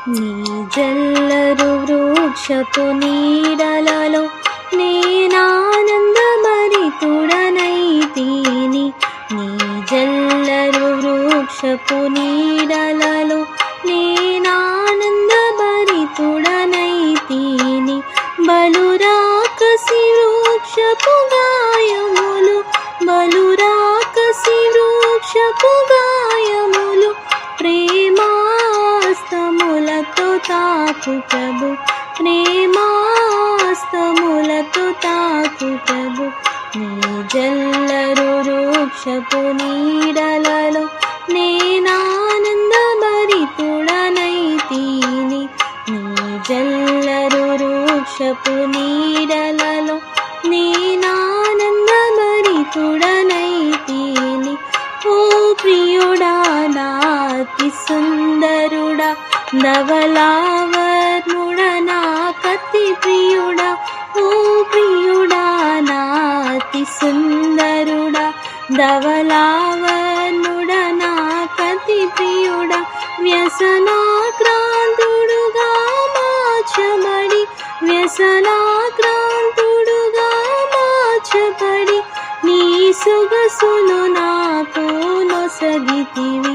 నీ జల్లరు వృక్షపు నీడలలో నేనానందభరితుడనైతిని. నీ జల్లరు వృక్షపు నీడలలో నేనానందభరితుడనైతిని. బలురాకసి వృక్షపు గాయములు, బలురాకసి వృక్షపు గాయములు ప్రేమాస్తములతో తాకు ప్రభు, ప్రేమాస్తములతో తాకు ప్రభు. నీ జల్లరు వృక్షపు నీడలలో నేనానందభరితుడనైతిని. నీ జల్లరు వృక్షపు నీడలలో నేనానందభరితుడనైతిని. ఓ ప్రియుడా నాతి సుందరుడా, ధవళావర్ణుడా నాకతి ప్రియుడా. ఓ ప్రియుడా నాతి సుందరుడా, ధవళావర్ణుడా నాకతి ప్రియుడా. వ్యసనాక్రాంతుడుగా మార్చబడి, వ్యసనాక్రాంతుడుగా మార్చబడి నీ సొగసును నాకు నొసగితివి,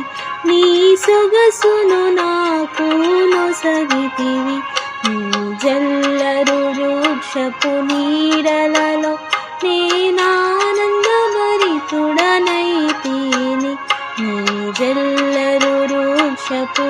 నీ సొగసును నాకు నొసగితివి. నీ జల్లరు వృక్షపు నీడలలో నేనానందభరితుడనైతిని. నీ జల్లరు వృక్షపు